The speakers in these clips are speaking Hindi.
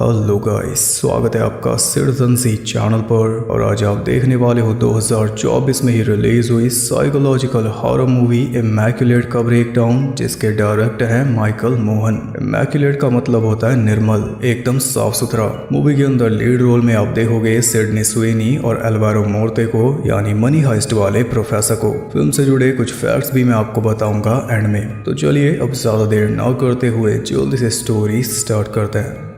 हेलो गाइस, स्वागत है आपका सिटीजन सी चैनल पर। और आज आप देखने वाले हो 2024 में ही रिलीज हुई साइकोलॉजिकल हॉरर मूवी इमैक्युलेट का ब्रेकडाउन, जिसके डायरेक्टर हैं माइकल मोहन। इमैक्युलेट का मतलब होता है निर्मल, एकदम साफ सुथरा। मूवी के अंदर लीड रोल में आप देखोगे सिडनी स्वेनी और एल्वारो मोर्ते को, यानी मनी हाइस्ट वाले प्रोफेसर को। फिल्म से जुड़े कुछ फैक्ट्स भी मैं आपको बताऊंगा एंड में। तो चलिए अब ज्यादा देर ना करते हुए जल्दी से स्टोरी स्टार्ट करते हैं।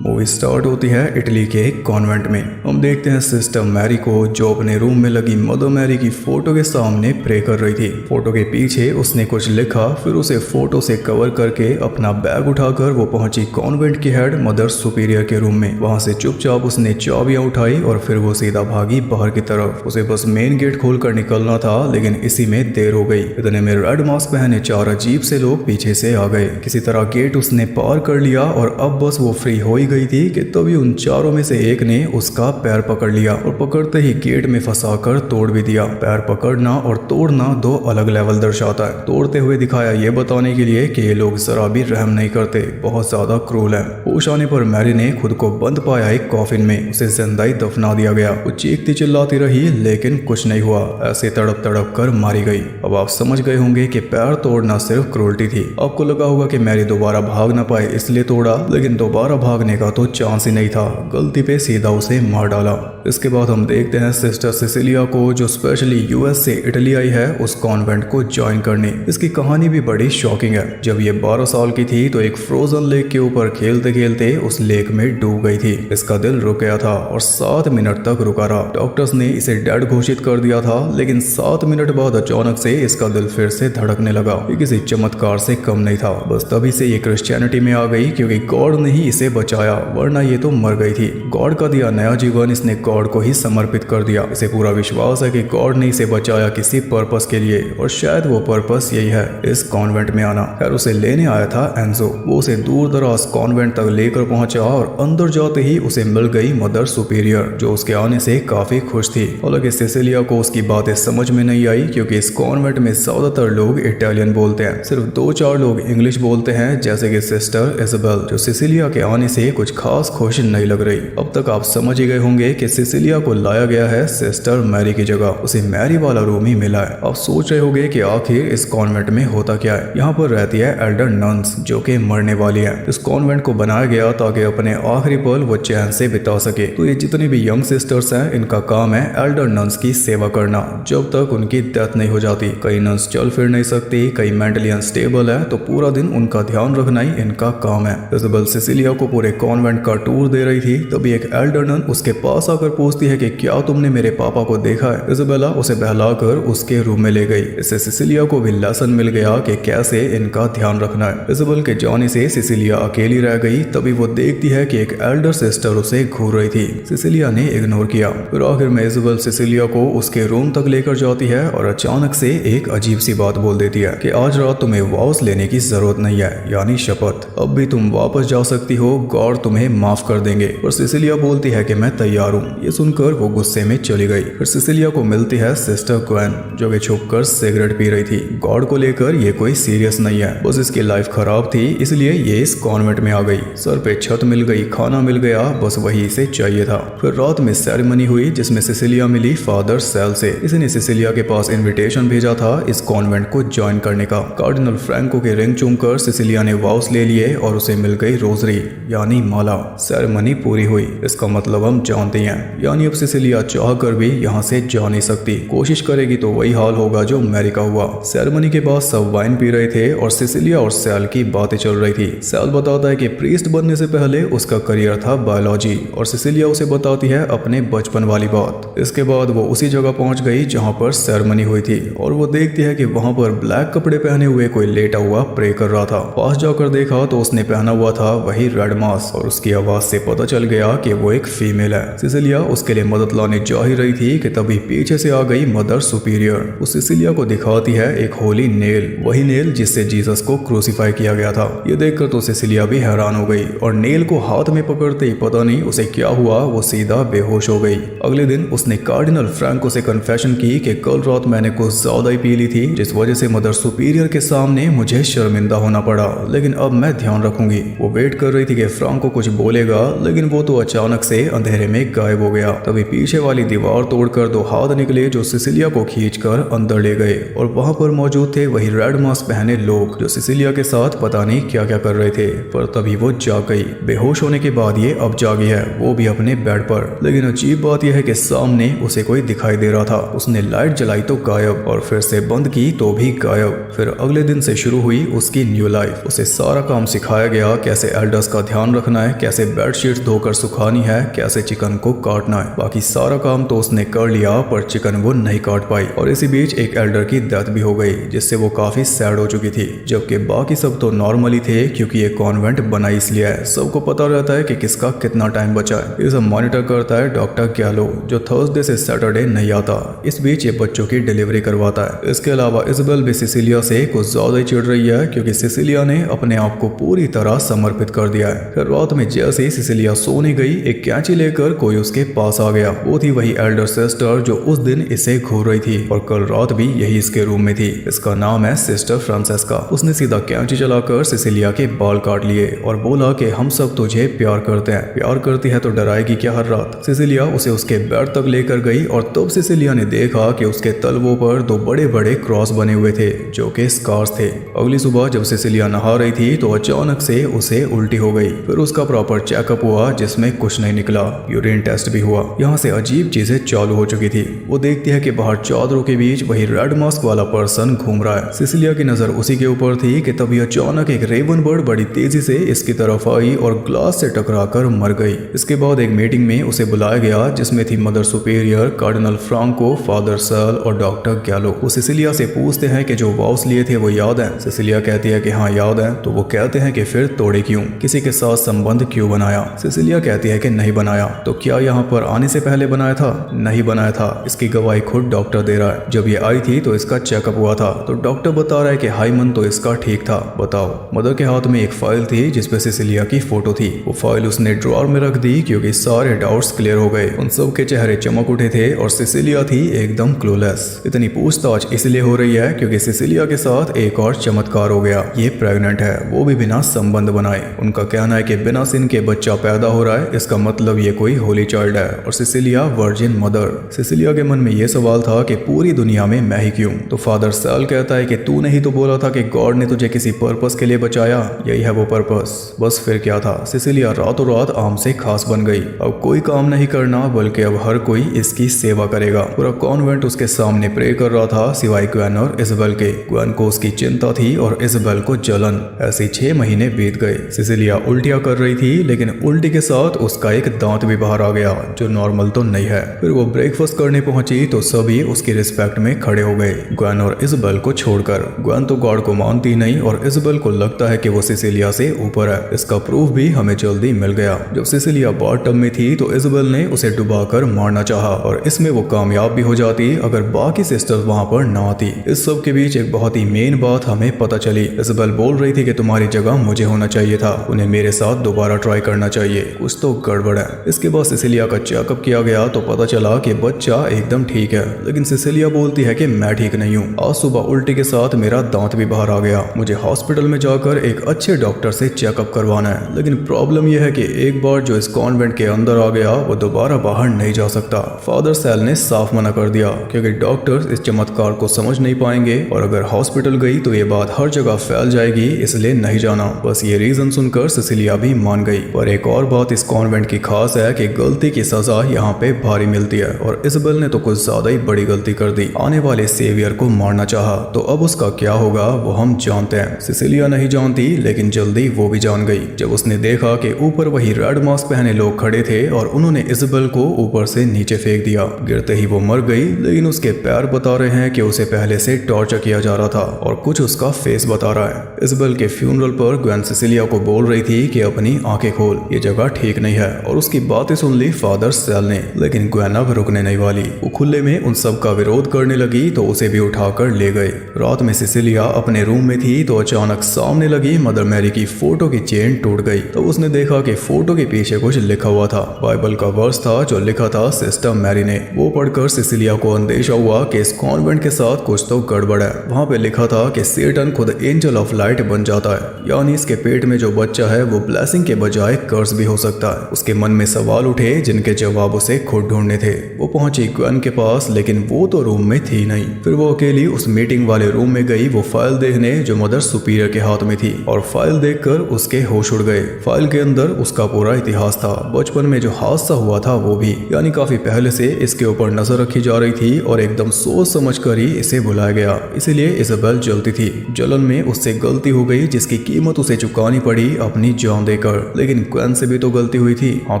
मूवी स्टार्ट होती है इटली के एक कॉन्वेंट में। हम देखते हैं सिस्टर मैरी को, जो अपने रूम में लगी मदर मैरी की फोटो के सामने प्रे कर रही थी। फोटो के पीछे उसने कुछ लिखा, फिर उसे फोटो से कवर करके अपना बैग उठाकर वो पहुंची कॉन्वेंट की हेड मदर सुपीरियर के रूम में। वहां से चुपचाप उसने चाबियां उठाई और फिर वो सीधा भागी बाहर की तरफ। उसे बस मेन गेट खोलकर निकलना था, लेकिन इसी में देर हो गई। इतने में रेड मास्क पहने चार अजीब से लोग पीछे से आ गए। किसी तरह गेट उसने पार कर लिया और अब बस वो फ्री हो गई थी कि तभी उन चारों में से एक ने उसका पैर पकड़ लिया और पकड़ते ही गेट में फंसाकर तोड़ भी दिया। पैर पकड़ना और तोड़ना दो अलग लेवल दर्शाता है। तोड़ते हुए दिखाया ये बताने के लिए कि ये लोग जरा भी रहम नहीं करते, बहुत ज्यादा क्रूल है। होश आने पर मैरी ने खुद को बंद पाया एक कॉफिन में। उसे जिंदा ही दफना दिया गया। वो चीखती चिल्लाती रही, लेकिन कुछ नहीं हुआ। ऐसे तड़प तड़प कर मारी गई। अब आप समझ गए होंगे कि पैर तोड़ना सिर्फ क्रूरटी थी। आपको लगा होगा कि मैरी दोबारा भाग ना पाए इसलिए तोड़ा, लेकिन दोबारा भागने का तो चांस ही नहीं था। गलती पे सीधा उसे मार डाला। इसके बाद हम देखते हैं सिस्टर सिसिलिया को, जो स्पेशली यूएस से इटली आई है उस कॉन्वेंट को ज्वाइन करने। इसकी कहानी भी बड़ी शॉकिंग है। जब ये 12 साल की थी तो एक फ्रोजन लेक के ऊपर खेलते खेलते उस लेक में डूब गई थी। इसका दिल रुक गया था और 7 मिनट तक रुका रहा। डॉक्टर्स ने इसे डेड घोषित कर दिया था, लेकिन 7 मिनट बाद अचानक से इसका दिल फिर से धड़कने लगा। ये किसी चमत्कार से कम नहीं था। बस तभी से ये क्रिश्चियनिटी में आ गई, क्योंकि गॉड ने ही इसे बचाया, वरना ये तो मर गई थी। गॉड का दिया नया जीवन इसने गॉड को ही समर्पित कर दिया। इसे पूरा विश्वास है कि गॉड ने इसे बचाया किसी पर्पस के लिए, और शायद वो पर्पस यही है, इस कॉन्वेंट में आना। खैर उसे लेने आया था एंजो। वो उसे दूर दराज कॉन्वेंट तक लेकर पहुंचा और अंदर जाते ही उसे मिल गई मदर सुपीरियर, जो उसके आने से काफी खुश थी। हालांकि सिसिलिया को उसकी बातें समझ में नहीं आई, क्योंकि इस कॉन्वेंट में ज्यादातर लोग इटालियन बोलते हैं। सिर्फ 2-4 लोग इंग्लिश बोलते हैं, जैसे कि सिस्टर इजाबेल, जो सिसिलिया के आने से कुछ खास खुश नहीं लग रही। अब तक आप समझ ही गए होंगे कि सिसिलिया को लाया गया है सिस्टर मैरी की जगह। उसे मैरी वाला रूम ही मिला है। आप सोच रहे होंगे कि आखिर इस कॉन्वेंट में होता क्या है। यहाँ पर रहती है एल्डर नन्स, जो कि मरने वाली है। इस कॉन्वेंट को बनाया गया ताकि अपने आखिरी पल वो चैन से बिता सके। तो ये जितनी भी यंग सिस्टर्स हैं, इनका काम है एल्डर नन्स की सेवा करना जब तक उनकी डेथ नहीं हो जाती। कई नन्स चल फिर नहीं सकती, कई मेंटली अनस्टेबल है, तो पूरा दिन उनका ध्यान रखना ही इनका काम है। इजाबेल सिसिलिया को पूरे कॉन्वेंट का टूर दे रही थी, तभी एक एल्डर नन उसके पास आकर पूछती है कि क्या तुमने मेरे पापा को देखा है। इजाबेला उसे बहलाकर उसके रूम में ले गई। इससे सिसिलिया को भी लेसन मिल गया कि कैसे इनका ध्यान रखना है। इजाबेल के जाने से सिसिलिया अकेली रह गई। तभी वो देखती है कि एक एल्डर सिस्टर उसे घूर रही थी। सिसिलिया ने इग्नोर किया। फिर आखिर में इजाबेल सिसिलिया को उसके रूम तक लेकर जाती है और अचानक से एक अजीब सी बात बोल देती है कि आज रात तुम्हें वाउस लेने की जरूरत नहीं है, यानी शपथ। अब भी तुम वापस जा सकती हो, गॉड तुम्हें माफ कर देंगे। और सिसिलिया बोलती है कि मैं तैयार हूँ। ये सुनकर वो गुस्से में चली गई। फिर सिसिलिया को मिलती है सिस्टर ग्वेन, जो कि छुपकर सिगरेट पी रही थी। गॉड को लेकर ये कोई सीरियस नहीं है, बस इसकी लाइफ खराब थी, इसलिए ये इस कॉन्वेंट में आ गई। सर पे छत मिल गई, खाना मिल गया, बस वही इसे चाहिए था। फिर रात में सेरेमनी हुई, जिसमें सिसिलिया मिली फादर सेल से। इसने सिसिलिया के पास इन्विटेशन भेजा था इस कॉन्वेंट को ज्वाइन करने का। कार्डिनल फ्रैंको के रिंग चूमकर सिसिलिया ने वाउस ले लिए और उसे मिल गई रोजरी, यानी माला। सेरेमनी पूरी हुई, इसका मतलब हम जानते हैं, यानी अब सिसिलिया चाह कर भी यहाँ से जा नहीं सकती। कोशिश करेगी तो वही हाल होगा जो मैरी का हुआ। सेरेमनी के बाद सब वाइन पी रहे थे और सिसिलिया और सेल की बातें चल रही थी। सेल बताता है कि प्रीस्ट बनने से पहले उसका करियर था बायोलॉजी, और सिसिलिया उसे बताती है अपने बचपन वाली बात। इसके बाद वो उसी जगह पहुंच गई जहां पर सेरेमनी हुई थी, और वो देखती है कि वहां पर ब्लैक कपड़े पहने हुए कोई लेटा हुआ प्रे कर रहा था। पास जाकर देखा तो उसने पहना हुआ था वही रेड मास्क, और उसकी आवाज से पता चल गया कि वो एक फीमेल है। सिसिलिया उसके लिए मदद लाने जा ही रही थी कि तभी पीछे से आ गई मदर सुपीरियर। उस सिसिलिया को दिखाती है एक होली नेल, वही नेल जिससे जीसस को क्रूसीफाई किया गया था। ये देखकर तो सिसिलिया भी हैरान हो गई, और नेल को हाथ में पकड़ते ही पता नहीं उसे क्या हुआ, वो सीधा बेहोश हो गई। अगले दिन उसने कार्डिनल फ्रैंको से कन्फेशन की कि कल रात मैंने कुछ ज्यादा ही पी ली थी, जिस वजह से मदर सुपीरियर के सामने मुझे शर्मिंदा होना पड़ा, लेकिन अब मैं ध्यान रखूंगी। वो वेट कर रही थी कि फ्रैंको को कुछ बोलेगा, लेकिन वो तो अचानक से अंधेरे में गायब हो गया। तभी पीछे वाली दीवार तोड़कर दो हाथ निकले जो सिसिलिया को खींचकर अंदर ले गए और वहां पर मौजूद थे वही रेड मास्क पहने लोग जो सिसिलिया के साथ पता नहीं क्या क्या कर रहे थे। पर तभी वो जाग गई। बेहोश होने के बाद ये अब जागी है, वो भी अपने बेड पर। लेकिन अजीब बात यह है कि सामने उसे कोई दिखाई दे रहा था। उसने लाइट जलाई तो गायब, और फिर से बंद की तो भी गायब। फिर अगले दिन से शुरू हुई उसकी न्यू लाइफ। उसे सारा काम सिखाया गया, कैसे एल्डर्स का ध्यान रखना है, कैसे बेडशीट्स धोकर सुखानी है, कैसे चिकन को काटना है। बाकी सारा काम तो उसने कर लिया, पर चिकन वो नहीं काट पाई। और इसी बीच एक एल्डर की डेथ भी हो गई, जिससे वो काफी सैड हो चुकी थी। जबकि बाकी सब तो नॉर्मली थे, क्योंकि ये कॉन्वेंट बना इसलिए है। सबको पता रहता है कि किसका कितना टाइम बचा है। ये सब मॉनिटर करता है डॉक्टर गैलो, जो थर्सडे से सैटरडे नहीं आता। इस बीच ये बच्चों की डिलीवरी करवाता है। इसके अलावा इजबेल भी सिसिलिया से कुछ ज्यादा ही चिढ़ रही है, क्योंकि सिसिलिया ने अपने आप को पूरी तरह समर्पित कर दिया है। फिर रात में जैसे ही सिसिलिया सोने गई, एक कैंची लेकर कोई उसके पास आ गया। वो थी वही एल्डर सिस्टर जो उस दिन इसे घूर रही थी, और कल रात भी यही इसके रूम में थी। इसका नाम है सिस्टर फ्रांसेस्का। उसने सीधा कैंची चलाकर सिसिलिया के बाल काट लिए और बोला कि हम सब तुझे प्यार करते हैं। प्यार करती है तो डराएगी क्या हर रात। सिसिलिया उसे उसके बेड तक लेकर गई, और तब सिसिलिया ने देखा कि उसके तलवों पर दो बड़े बड़े क्रॉस बने हुए थे, जो कि स्कार्स थे। अगली सुबह जब सिसिलिया नहा रही थी तो अचानक से उसे उल्टी हो गई। फिर उसका प्रॉपर चेकअप हुआ, जिसमें कुछ नहीं निकला। यूरिन टेस्ट भी हुआ। यहाँ से अजीब चीजें चालू हो चुकी थी। वो देखती है कि बाहर चादरों के बीच वही रेड मास्क वाला पर्सन घूम रहा है। सिसिलिया की नजर उसी के ऊपर थी कि तभी अचानक एक रेवन बर्ड बड़ी तेजी से इसकी तरफ आई और ग्लास से टकराकर मर गई। इसके बाद एक मीटिंग में उसे बुलाया गया, जिसमें थी mother superior, cardinal Franco, father सेल और डॉक्टर गैलो। वो सिसिलिया से पूछते हैं कि जो वाउस लिए थे वो याद है। सिसिलिया कहती है कि हाँ याद है। तो वो कहते हैं कि फिर तोड़े क्यों, किसी के साथ संबंध क्यों बनाया। सिसिलिया कहती है कि नहीं बनाया। तो क्या यहाँ पर आने से पहले बनाया था? नहीं बनाया था। इसकी गवाही खुद डॉक्टर दे रहा है। जब ये आई थी तो इसका चेकअप हुआ था, तो डॉक्टर बता रहा है कि हाइमन तो इसका ठीक था। बताओ। मदर के हाथ में एक फाइल थी जिसपे सिसिलिया की फोटो थी। वो फाइल उसने ड्रॉर में रख दी, क्योंकि सारे डाउट्स क्लियर हो गए। उन सब के चेहरे चमक उठे थे और सिसिलिया थी एकदम क्लूलेस। इतनी पूछताछ इसलिए हो रही है क्योंकि सिसिलिया के साथ एक और चमत्कार हो गया। ये प्रेग्नेंट है, वो भी बिना संबंध बनाए। उनका कहना है कि बिना सिन के बच्चा पैदा हो रहा है, इसका मतलब ये कोई होली चाइल्ड है, और सिसिलिया वर्जिन मदर। सिसिलिया के मन में ये सवाल था कि पूरी दुनिया में मैं ही क्यों। तो फादर सेल कहता है कि तू नहीं तो बोला था कि गॉड ने तुझे किसी पर्पस के लिए बचाया, यही है वो पर्पस। बस फिर क्या था, सिसिलिया रातों रात आम से खास बन गई। अब कोई काम नहीं करना, बल्कि अब हर कोई इसकी सेवा करेगा। पूरा कॉन्वेंट उसके सामने प्रे कर रहा था, सिवाय ग्वेन और इजबेल के। ग्वेन को उसकी चिंता थी और इजबेल को जलन। ऐसे 6 महीने बीत गए। सिसिलिया उल्टियां कर रही थी, लेकिन उल्टी के साथ उसका एक दांत भी बाहर आ गया, जो नॉर्मल तो नहीं है। फिर वो ब्रेकफास्ट करने पहुंची तो सभी उसकी रिस्पेक्ट में खड़े हो गए, ग्वेन और इजबेल को छोड़कर। ग्वेन तो गॉड को मानती नहीं, और इजबेल को लगता है कि वो सिसिलिया से ऊपर है। इसका प्रूफ भी हमें जल्दी मिल गया। जब सिसिलिया बाथटब में थी तो इजबेल ने उसे डुबाकर मारना चाहा, और इसमें वो कामयाब भी हो जाती अगर बाकी सिस्टर्स वहां पर ना आती। इस सब के बीच एक बहुत ही मेन बात हमें पता चली। इजबेल बोल रही थी कि तुम्हारी जगह मुझे होना चाहिए था, उन्हें मेरे साथ दोबारा ट्राई करना चाहिए, कुछ तो गड़बड़ है। इसके बाद सिसिलिया का चेकअप किया गया तो पता चला कि बच्चा एकदम ठीक है, लेकिन सिसिलिया बोलती है कि मैं ठीक नहीं हूँ। आज सुबह उल्टी के साथ मेरा दांत भी बाहर आ गया। मुझे हॉस्पिटल में जाकर एक अच्छे डॉक्टर से चेकअप करवाना है, लेकिन प्रॉब्लम यह है कि एक बार जो इस कॉन्वेंट के अंदर आ गया वो दोबारा बाहर नहीं जा सकता। फादर सेल ने साफ मना कर दिया, क्योंकि डॉक्टर्स इस चमत्कार को समझ नहीं पाएंगे, और अगर हॉस्पिटल गई तो ये बात हर जगह फैल जाएगी, इसलिए नहीं जाना। बस ये रीजन सुनकर सिसिलिया भी मान गई। पर एक और बात इस कॉन्वेंट की खास है कि गलती की सजा यहाँ पे भारी मिलती है, और इजबेल ने तो कुछ ज्यादा ही बड़ी गलती कर दी। आने वाले सेवियर को मारना चाहा, तो अब उसका क्या होगा वो हम जानते हैं। सिसिलिया नहीं जानती, लेकिन जल्दी वो भी जान गई जब उसने देखा कि ऊपर वही रेड मास्क पहने लोग खड़े थे, और उन्होंने इजबेल को ऊपर से नीचे फेंक दिया। गिरते ही वो मर गई, लेकिन उसके पैर बता रहे हैं कि उसे पहले से टॉर्चर किया जा रहा था, और कुछ उसका फेस बता रहा है। इजबेल के फ्यूनरल पर ग्वेन सिसिलिया को बोल रही थी कि अपनी आंखें खोल, ये जगह ठीक नहीं है, और उसकी बातें सुन ली फादर सेल ने। लेकिन ग्वेन अब रुकने नहीं वाली। वो खुले में उन सब का विरोध करने लगी, तो उसे भी उठाकर ले गए। रात में सिसिलिया अपने रूम में थी तो अचानक सामने लगी मदर मैरी की फोटो की चेन टूट गई। तो उसने देखा कि फोटो के पीछे कुछ लिखा हुआ था। बाइबल का वर्स था जो लिखा था सिस्टर मैरी ने। वो पढ़कर सिसिलिया को अंदेशा हुआ कि इस कॉन्वेंट के साथ कुछ तो गड़बड़ है। वहां पे लिखा था कि सेटन खुद एंजल ऑफ लाइट बन जाता है, यानी इसके पेट में जो बच्चा है वो ब्लैक ब्लेसिंग के बजाय कर्स भी हो सकता है। उसके मन में सवाल उठे जिनके जवाब उसे खुद ढूंढने थे। वो पहुंची ग्वेन के पास, लेकिन वो तो रूम में थी नहीं। फिर वो अकेली उस मीटिंग वाले रूम में गई वो फाइल देखने जो मदर सुपीरियर के हाथ में थी, और फाइल देखकर उसके होश उड़ गए। फाइल के अंदर उसका पूरा इतिहास था, बचपन में जो हादसा हुआ था वो भी, यानी काफी पहले से इसके ऊपर नजर रखी जा रही थी और एकदम सोच समझ कर ही इसे बुलाया गया। इसीलिए इजाबेल जलती थी। जलन में उससे गलती हो गई जिसकी कीमत उसे चुकानी पड़ी अपनी जान देकर। लेकिन ग्वेन से भी तो गलती हुई थी, हाँ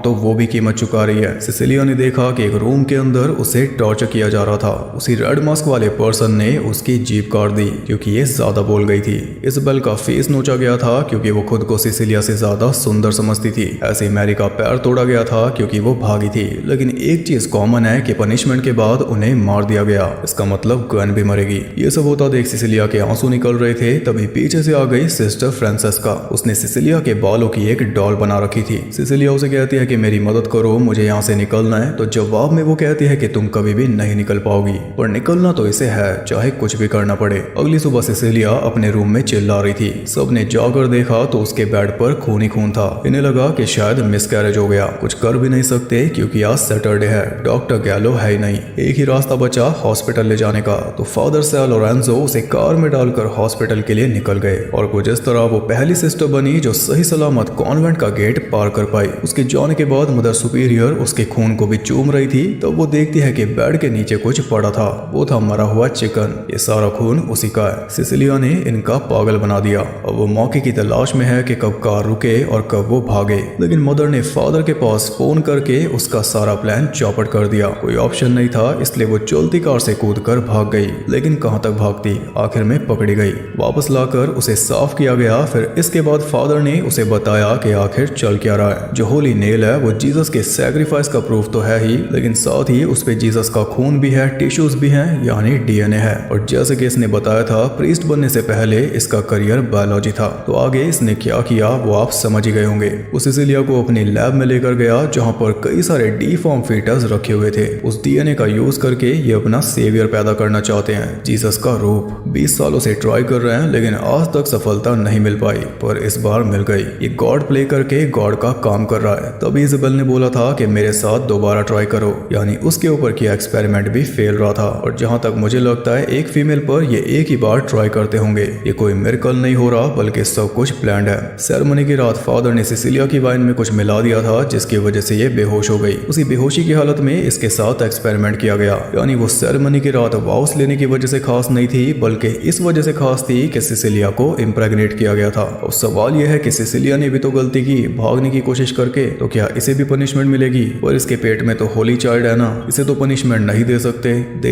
तो वो भी कीमत चुका रही है। सिसिलिया ने देखा कि एक रूम के अंदर उसे टॉर्चर किया जा रहा था। उसी रेड मास्क वाले पर्सन ने उसकी जीभ काट दी क्योंकि ये ज्यादा बोल गई थी। इजाबेल का फेस नोचा गया था क्योंकि वो खुद को सिसिलिया से ज्यादा सुंदर समझती थी। ऐसे मैरी का पैर तोड़ा गया था क्योंकि वो भागी थी। लेकिन एक चीज कॉमन है कि पनिशमेंट के बाद उन्हें मार दिया गया। इसका मतलब ग्वेन भी मरेगी। ये सब होता देख सिसिलिया के आंसू निकल रहे थे, तभी पीछे से आ गई सिस्टर फ्रांसेस्का। उसने सिसिलिया के बालों की एक डॉल बना रखी थी। सिसिलिया उसे कहती है कि मेरी मदद करो, मुझे यहाँ से निकलना है। तो जवाब में वो कहती है कि तुम कभी भी नहीं निकल पाओगी, पर निकलना तो इसे है, चाहे कुछ भी करना पड़े। अगली सुबह सिसिलिया अपने रूम में चिल्ला रही थी। सबने जाकर देखा तो उसके बेड पर खून ही खून था। इन्हें लगा कि शायद मिसकैरेज हो गया। कुछ कर भी नहीं सकते क्योंकि आज सैटरडे है, डॉक्टर गैलो है ही नहीं। एक ही रास्ता बचा हॉस्पिटल ले जाने का। तो फादर सैल लोरेंजो उसे कार में डालकर हॉस्पिटल के लिए निकल गए, और कुछ इस तरह वो पहली सिस्टर बनी जो सही सलामत कॉन्वेंट का गेट पार कर पाई। उसके जाने के बाद मदर सुपीरियर उसके खून को भी चूम रही थी। तब वो देखती है कि बेड के नीचे कुछ पड़ा था। वो था मरा हुआ चिकन। ये सारा खून उसी का है। सिसिलिया ने इनका पागल बना दिया। अब वो मौके की तलाश में है कि कब कार रुके और कब वो भागे। लेकिन मदर ने फादर के पास फोन करके उसका सारा प्लान चौपट कर दिया। कोई ऑप्शन नहीं था, इसलिए वो चलती कार से कूदकर भाग गई। लेकिन कहां तक भागती, आखिर में पकड़ी गई। वापस लाकर उसे साफ किया गया। फिर इसके बाद फादर ने उसे बताया कि आखिर चल क्या रहा है। जो होली नेल है वो जीसस के सैक्रिफाइस का प्रूफ तो है ही, लेकिन साथ ही उस पे जीसस का खून भी है, टिश्यूज भी हैं, यानी डीएनए है। और जैसे कि इसने बताया था, प्रीस्ट बनने से पहले इसका करियर बायोलॉजी था। तो आगे इसने क्या किया वो आप समझ ही गए होंगे। वो सिसिलिया को अपनी लैब में लेकर गया जहां पर कई सारे डीफॉर्म फीटस रखे हुए थे। उस डीएनए का यूज करके ये अपना सेवियर पैदा करना चाहते हैं, जीसस का रूप। 20 सालों से ट्राई कर रहे हैं लेकिन आज तक सफलता नहीं मिल पाई, पर इस बार मिल गई। ये गॉड प्ले करके गॉड का काम कर रहा है। तभी इजाबेल ने बोला था कि मेरे साथ दोबारा ट्राई करो, यानी उसके ऊपर किया एक्सपेरिमेंट भी फेल रहा था। और जहां तक मुझे लगता है एक फीमेल पर ये एक ही बार ट्राई करते होंगे। ये कोई मिरेकल नहीं हो रहा, बल्कि सब कुछ प्लान्ड है। सेरेमनी की रात फादर ने सिसिलिया की वाइन में कुछ मिला दिया था जिसकी वजह से ये बेहोश हो गई। उसी बेहोशी की हालत में इसके साथ एक्सपेरिमेंट किया गया। यानी वो सेरेमनी की रात वाउस लेने की वजह से खास नहीं थी, बल्कि इस वजह से खास थी कि सिसिलिया को इम्प्रेग्नेट किया गया था। और सवाल यह है कि सिसिलिया ने भी तो गलती की भागने की कोशिश करके, तो क्या इसे भी पनिशमेंट मिलेगी? और इसके पेट में तो होली चाइल्ड है ना, इसे तो पनिशमेंट नहीं दे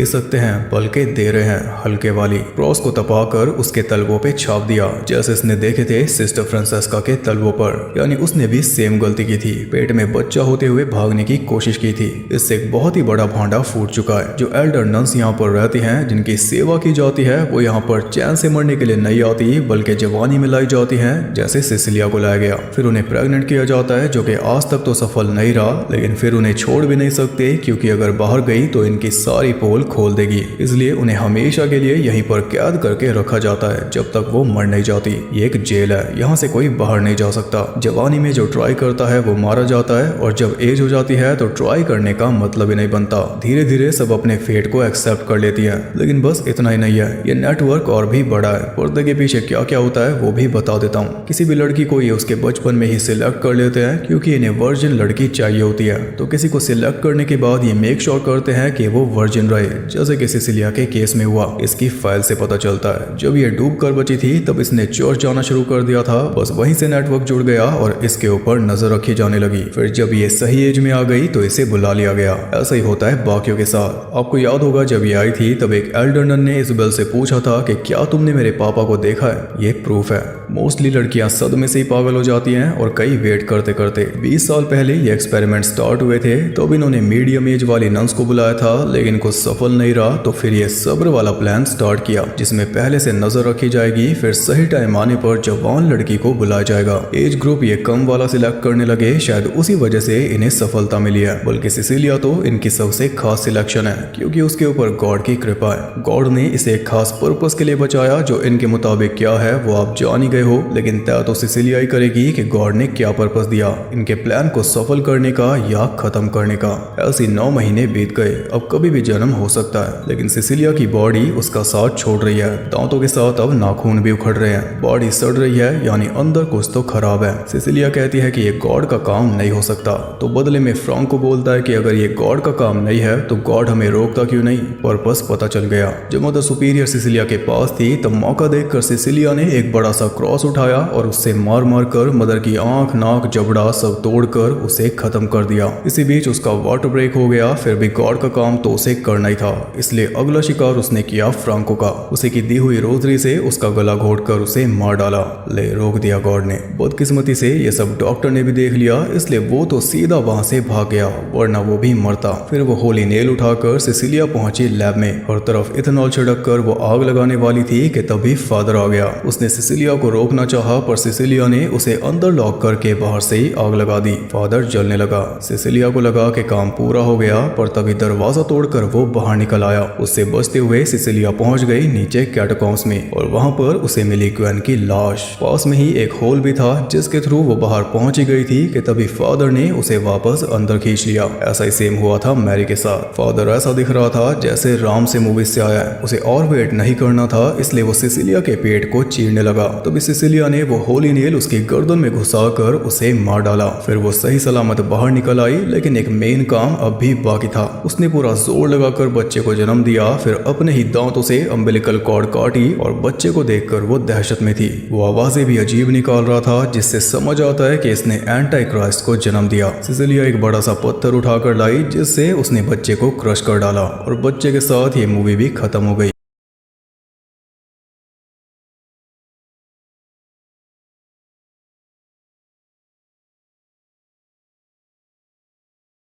सकते हैं, बल्कि दे रहे हैं हल्के वाली। क्रॉस को तपाकर उसके तलवों पे छाप दिया जैसे इसने देखे थे सिस्टर फ्रांसेस्का के तलवों पर। यानी उसने भी सेम गलती की थी, पेट में बच्चा होते हुए भागने की कोशिश की थी। इससे एक बहुत ही बड़ा भांडा फूट चुका है। जो एल्डर नन्स यहाँ पर रहती हैं, जिनकी सेवा की जाती है, वो यहाँ पर चैन से मरने के लिए नहीं आती, बल्कि जवानी में लाई जाती हैं, जैसे सिसिलिया को लाया गया। फिर उन्हें प्रेग्नेंट किया जाता है, जो कि आज तक तो सफल नहीं रहा, लेकिन फिर उन्हें छोड़ भी नहीं सकते क्योंकि अगर बाहर गई तो इनकी सारी पोल खोल देगी। इसलिए उन्हें हमेशा के लिए यहीं पर कैद करके रखा जाता है जब तक वो मर नहीं जाती। ये एक जेल है, यहाँ से कोई बाहर नहीं जा सकता। जवानी में जो ट्राई करता है वो मारा जाता है, और जब एज हो जाती है तो ट्राई करने का मतलब ही नहीं बनता। धीरे धीरे सब अपने फेट को एक्सेप्ट कर लेती है। लेकिन बस इतना ही नहीं है, ये नेटवर्क और भी बड़ा है। पर्दे के पीछे क्या क्या होता है वो भी बता देता हूँ। किसी भी लड़की को ये उसके बचपन में ही सिलेक्ट कर लेते हैं क्योंकि इन्हें वर्जिन लड़की चाहिए होती है। तो किसी को सिलेक्ट करने के बाद ये मेक श्योर करते हैं कि वो वर्जिन रहे, जैसे कि सिसिलिया के केस में हुआ। इसकी फाइल से पता चलता है जब ये डूब कर बची थी तब इसने चर्च जाना शुरू कर दिया था। बस वहीं से नेटवर्क जुड़ गया और इसके ऊपर नजर रखी जाने लगी। फिर जब ये सही एज में आ गई तो इसे बुला लिया गया। ऐसा ही होता है बाकियों के साथ। आपको याद होगा जब ये आई थी तब एक एल्डर नन ने इजाबेल से पूछा था कि क्या तुमने मेरे पापा को देखा है? ये प्रूफ है। मोस्टली लड़कियां सदमे से ही पागल हो जाती हैं और कई वेट करते करते 20 साल पहले ये एक्सपेरिमेंट स्टार्ट हुए थे। तब इन्होंने मीडियम एज वाली नन्स को बुलाया था, लेकिन कुछ सफल नहीं रहा। तो फिर ये सब्र वाला प्लान स्टार्ट किया जिसमें पहले से नजर रखी जाएगी, फिर सही टाइम आने पर जवान लड़की को बुलाया जाएगा। एज ग्रुप ये कम वाला सिलेक्ट करने लगे, शायद उसी वजह से इन्हें सफलता मिली है। बल्कि सिसिलिया तो इनकी सबसे खास सिलेक्शन है क्योंकि उसके ऊपर गॉड की कृपा है। गॉड ने इसे एक खास पर्पस के लिए बचाया, जो इनके मुताबिक क्या है वो आप जान ही गए हो। लेकिन तय तो सिसिलिया ही करेगी थी कि गॉड ने क्या पर्पस दिया, इनके प्लान को सफल करने का या खत्म करने का। ऐसे 9 महीने बीत गए, अब कभी भी जन्म हो सकता है, लेकिन सिसिलिया की बॉडी उसका साथ छोड़ रही है। दांतों के साथ अब नाखून भी उखड़ रहे हैं, बॉडी सड़ रही है, यानी अंदर कुछ तो खराब है। सिसिलिया कहती है कि ये गॉड का काम नहीं हो सकता, तो बदले में फ्रांको बोलता है कि अगर ये गॉड का काम नहीं है तो गॉड हमें रोकता क्यों नहीं। पर्पस पता चल गया। जब मदर सुपीरियर सिसिलिया के पास थी तब मौका देखकर सिसिलिया ने एक बड़ा सा क्रॉस उठाया और उससे मार मार कर मदर की आंख, नाक, जबड़ा सब तोड़कर उसे खत्म कर दिया। इसी बीच उसका वाटर ब्रेक हो गया। फिर भी गॉड का काम तो उसे करना ही था, इसलिए अगला शिकार उसने किया फ्रांको का। उसे की दी हुई रोजरी से उसका गला घोटकर उसे मार डाला। ले रोक दिया गॉड ने। बदकिस्मती से ये सब डॉक्टर ने भी देख लिया, इसलिए वो तो सीधा वहां से भाग गया, वरना वो भी मरता। फिर वो होली नेल उठाकर सिसिलिया पहुंची लैब में। हर तरफ इथेनॉल छिड़क कर वो आग लगाने वाली थी कि तभी फादर आ गया। उसने सिसिलिया को रोकना चाहा, पर सिसिलिया ने उसे अंदर लॉक करके बाहर से ही आग लगा दी। फादर जलने लगा। सिसिलिया को लगा कि काम पूरा हो गया, पर तभी दरवाजा तोड़कर वो बाहर निकल आया। उससे बचते हुए सिसिलिया पहुंच गई नीचे कैटाकॉम्स में, और वहां पर उसे मिली ग्वेन की लाश। पास में ही एक होल भी था जिसके थ्रू वो बाहर पहुंच गई थी कि तभी फादर ने उसे वापस अंदर खींच लिया। ऐसा ही सेम हुआ था मैरी के साथ। फादर ऐसा दिख रहा था जैसे राम से मूवी से आया है। उसे और वेट नहीं करना था, इसलिए वो सिसिलिया के पेट को चीरने लगा। तभी सिसिलिया ने वो होली नेल उसकी गर्दन में घुसाकर उसे मार डाला। फिर वो सही सलामत बाहर निकल आई, लेकिन एक मेन काम अब भी बाकी था। उसने पूरा जोर लगाकर बच्चे को जन्म दिया, फिर अपने ही दांतों से अम्बिलिकल कॉर्ड काटी, और बच्चे को देखकर वो दहशत में थी। वो आवाजें भी अजीब निकाल रहा था, जिससे समझ आता है कि इसने एंटी क्राइस्ट को जन्म दिया। सिसिलिया एक बड़ा सा पत्थर उठाकर लाई, जिससे उसने बच्चे को क्रश कर डाला, और बच्चे के साथ ये मूवी भी खत्म हो गई।